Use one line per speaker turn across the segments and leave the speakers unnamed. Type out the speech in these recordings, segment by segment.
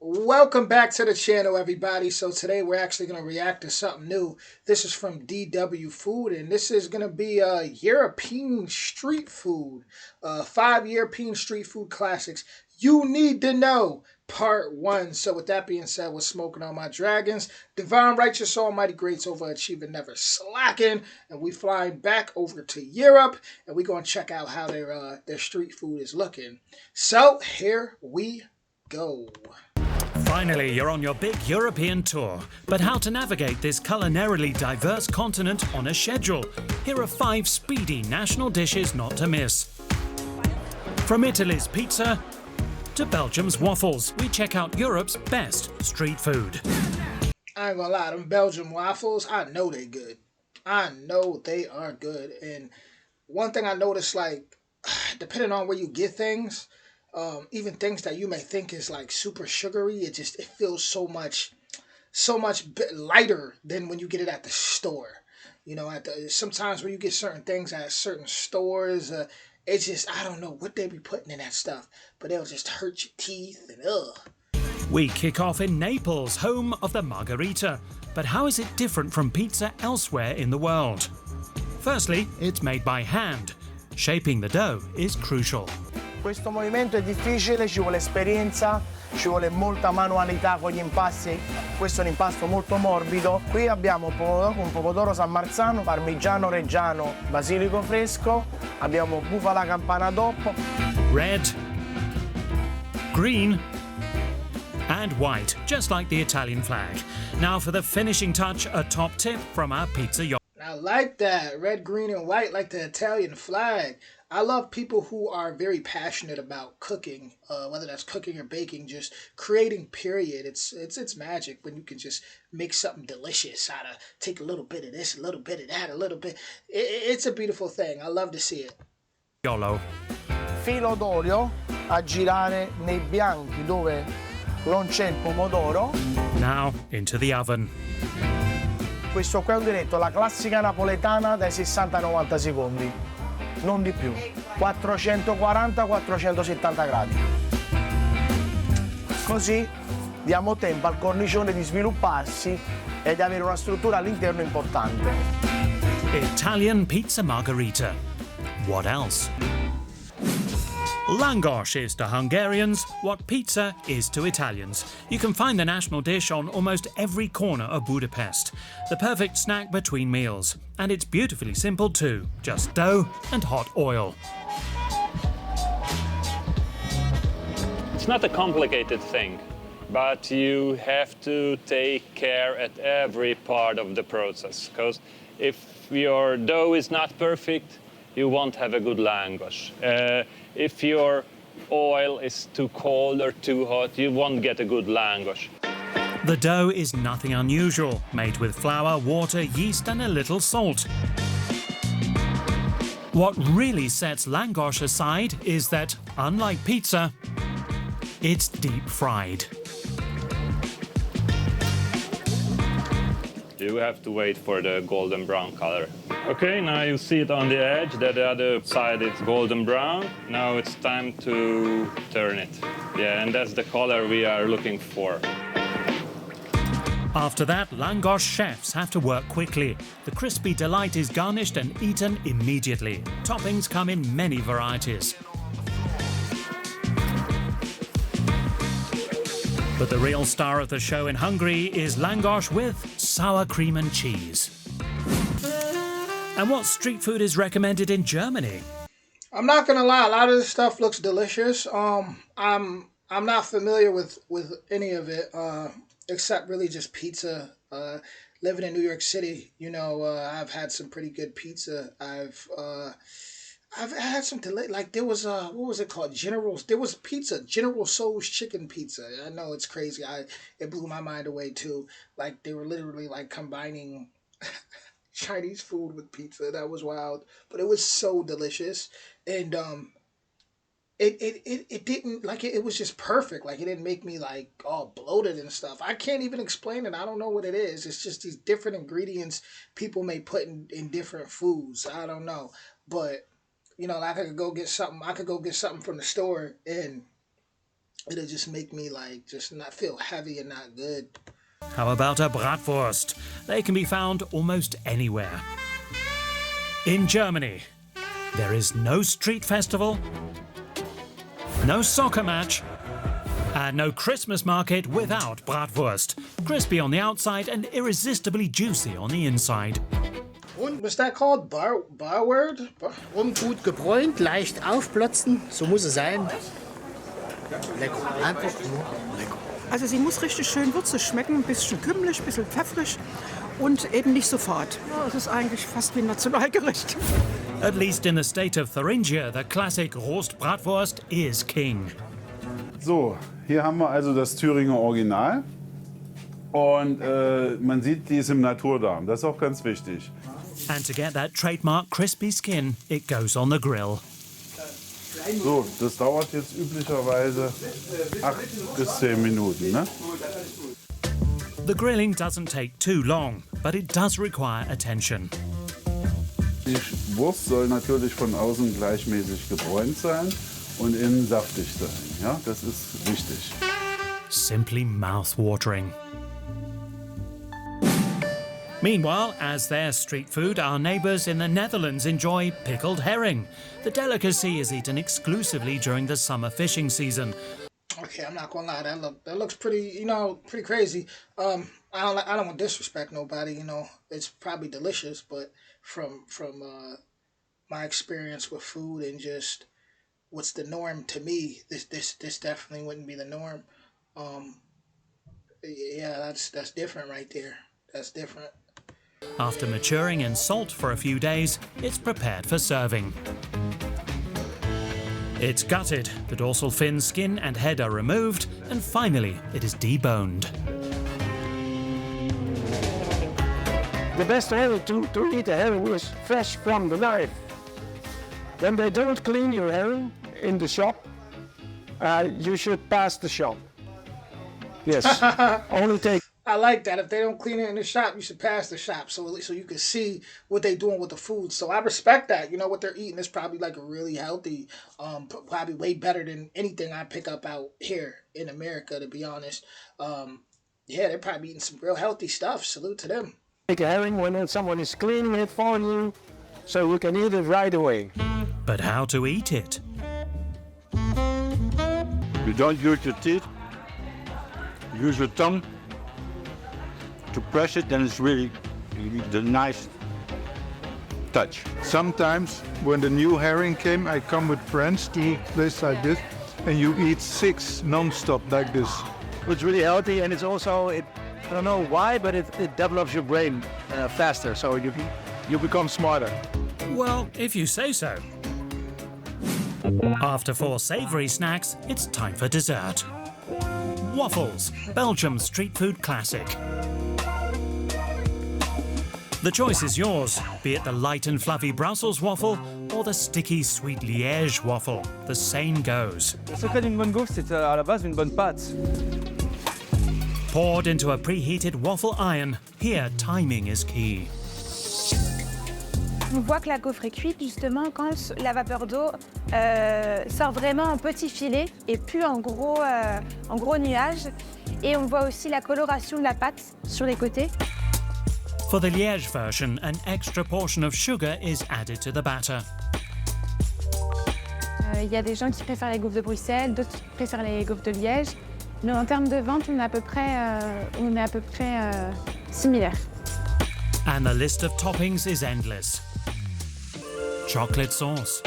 Welcome back to the channel, everybody. So today we're actually going to react to something new. This is from DW Food, and this is going to be European street food. 5 European street food classics you need to know, part one. So with that being said, we're smoking on my dragons. Divine Righteous Almighty Greats Overachieving Never Slacking. And we flying back over to Europe, and we're going to check out how their street food is looking. So here we go.
Finally, you're on your big European tour. But how to navigate this culinarily diverse continent on a schedule? Here are 5 speedy national dishes not to miss. From Italy's pizza to Belgium's waffles, we check out Europe's best street food.
I ain't gonna lie, them Belgian waffles, I know they good. I know they are good. And one thing I noticed, like, depending on where you get things, even things that you may think is like super sugary, it feels so much lighter than when you get it at the store. You know, sometimes when you get certain things at certain stores, it's just, I don't know what they be putting in that stuff, but it'll just hurt your teeth and ugh.
We kick off in Naples, home of the margherita. But how is it different from pizza elsewhere in the world? Firstly, it's made by hand. Shaping the dough is crucial.
Questo movimento è difficile, ci vuole esperienza, ci vuole molta manualità con gli impasti. Questo è un impasto molto morbido. Qui abbiamo un pomodoro San Marzano, parmigiano reggiano, basilico fresco, abbiamo bufala campana DOP.
Red, green, and white, just like the Italian flag. Now for the finishing touch, a top tip from our pizza yacht.
I like that. Red, green, and white, like the Italian flag. I love people who are very passionate about cooking, whether that's cooking or baking, just creating, period. It's magic when you can just make something delicious out of, take a little bit of this, a little bit of that, a little bit. It's a beautiful thing. I love to see it.
Yolo.
Filo d'olio a girare nei bianchi dove non c'è il pomodoro.
Now into the oven.
Questo qua è un diretto, la classica napoletana dai 60 ai 90 secondi, non di più, 440-470 gradi. Così diamo tempo al cornicione di svilupparsi e di avere una struttura all'interno importante.
Italian pizza margherita. What else? Langos is to Hungarians what pizza is to Italians. You can find the national dish on almost every corner of Budapest. The perfect snack between meals. And it's beautifully simple too. Just dough and hot oil.
It's not a complicated thing, but you have to take care at every part of the process. Because if your dough is not perfect, you won't have a good langos. If your oil is too cold or too hot, you won't get a good langos.
The dough is nothing unusual, made with flour, water, yeast and a little salt. What really sets langos aside is that, unlike pizza, it's deep fried.
You have to wait for the golden brown color. Okay, now you see it on the edge, that the other side is golden brown. Now it's time to turn it. Yeah, and that's the color we are looking for.
After that, langos chefs have to work quickly. The crispy delight is garnished and eaten immediately. Toppings come in many varieties. But the real star of the show in Hungary is langos with sour cream and cheese. And what street food is recommended in Germany?
I'm not gonna lie, a lot of this stuff looks delicious. I'm not familiar with any of it, except really just pizza. Living in New York City, you know, I've had some pretty good pizza. I've had some like there was what was it called? There was pizza, General Soul's chicken pizza. I know it's crazy. It blew my mind away too. Like they were literally like combining Chinese food with pizza. That was wild, but it was so delicious. And it didn't like it was just perfect. Like it didn't make me like all bloated and stuff. I can't even explain it. I don't know what it is. It's just these different ingredients people may put in different foods. I don't know, but you know, I could go get something. I could go get something from the store, and it'll just make me like just not feel heavy and not good.
How about a bratwurst? They can be found almost anywhere. In Germany, there is no street festival, no soccer match, and no Christmas market without bratwurst. Crispy on the outside and irresistibly juicy on the inside.
Und what's that called? Barword?
Gut gebräunt, leicht aufplotzen, so muss es sein. Lecker, einfach nur lecker.
Also sie muss richtig schön würzig schmecken, ein bisschen kümmelig, ein bisschen pfeffrig und eben nicht sofort. Ja, es ist eigentlich fast wie ein Nationalgericht.
At least in the state of Thuringia, the classic Roast Bratwurst is king.
So, hier haben wir also das Thüringer Original. Und man sieht, die ist im Naturdarm. Das ist auch ganz wichtig.
And to get that trademark crispy skin, it goes on the grill.
So, das dauert jetzt üblicherweise 8 bis 10 Minuten. Ne?
The grilling doesn't take too long, but it does require attention.
Die Wurst soll natürlich von außen gleichmäßig gebräunt sein und innen saftig sein. Ja, das ist wichtig.
Simply mouth-watering. Meanwhile, as their street food, our neighbours in the Netherlands enjoy pickled herring. The delicacy is eaten exclusively during the summer fishing season.
Okay, I'm not gonna lie. That looks pretty, pretty crazy. I don't want to disrespect nobody. It's probably delicious, but from my experience with food and just what's the norm to me, this definitely wouldn't be the norm. Yeah, that's different right there. That's different.
After maturing in salt for a few days, it's prepared for serving. It's gutted, the dorsal fin, skin and head are removed, and finally it is deboned.
The best way to eat a herring is fresh from the knife. When they don't clean your herring in the shop, you should pass the shop. Yes, only take.
I like that. If they don't clean it in the shop, you should pass the shop so you can see what they're doing with the food. So I respect that. What they're eating is probably like a really healthy, probably way better than anything I pick up out here in America, to be honest. Yeah, they're probably eating some real healthy stuff. Salute to them.
Take a herring when someone is cleaning it for you, so we can eat it right away.
But how to eat it?
You don't use your teeth, use your tongue to press it, then it's really the nice touch.
Sometimes when the new herring came, I come with friends to place like this, and you eat 6 non-stop like this.
It's really healthy, and it's also, I don't know why, but it develops your brain faster, so you become smarter.
Well, if you say so. After 4 savoury snacks, it's time for dessert. Waffles, Belgium's street food classic. The choice is yours, be it the light and fluffy Brussels waffle or the sticky sweet Liège waffle. The same goes.
Le secret d'une bonne gaufre, c'est à la base une bonne pâte.
Poured into a preheated waffle iron, here timing is key.
On voit que la gaufre est cuite justement quand la vapeur d'eau sort vraiment en petits filets et plus en gros nuages. Et on voit aussi la coloration de la pâte sur les côtés.
For the Liège version, an extra portion of sugar is added to the batter.
Il y a des gens qui préfèrent les gaufres de Bruxelles, d'autres qui préfèrent les gaufres de Liège. Mais en termes de vente, on est à peu près similaires.
And the list of toppings is endless. Chocolate sauce,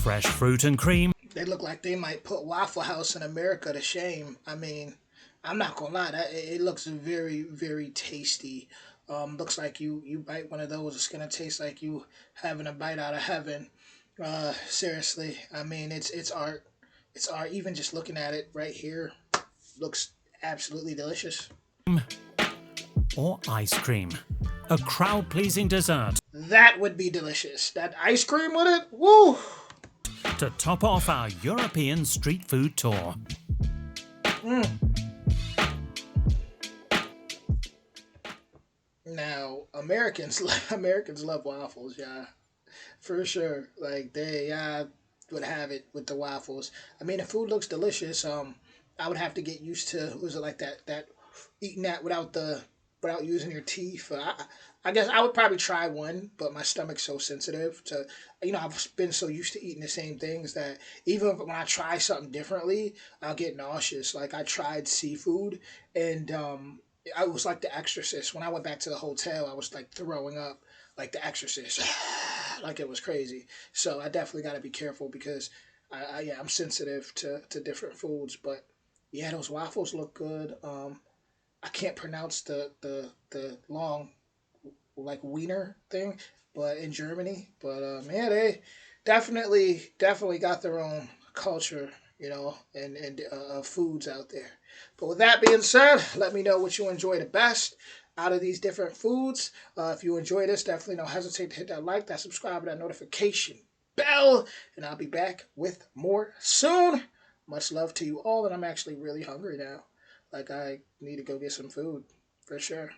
fresh fruit and cream.
They look like they might put Waffle House in America to shame. I mean, I'm not gonna lie, it looks very, very tasty. Looks like you bite one of those, it's gonna taste like you having a bite out of heaven. Seriously, I mean, it's art. It's art. Even just looking at it right here, looks absolutely delicious.
Or ice cream, a crowd-pleasing dessert.
That would be delicious. That ice cream with it, woo!
To top off our European street food tour.
Now, Americans love waffles, yeah, for sure. Like would have it with the waffles. I mean, the food looks delicious. I would have to get used to, was it like that eating that without using your teeth. I guess I would probably try one, but my stomach's so sensitive to, I've been so used to eating the same things that even when I try something differently, I'll get nauseous. Like I tried seafood, and I was like The Exorcist. When I went back to the hotel, I was like throwing up like The Exorcist, like it was crazy. So I definitely got to be careful because I'm sensitive to different foods. But yeah, those waffles look good. I can't pronounce the long like wiener thing, but in Germany. But man, they definitely got their own culture, and foods out there. But with that being said, let me know what you enjoy the best out of these different foods. If you enjoy this, definitely don't hesitate to hit that like, that subscribe, and that notification bell, and I'll be back with more soon. Much love to you all, and I'm actually really hungry now. Like I need to go get some food for sure.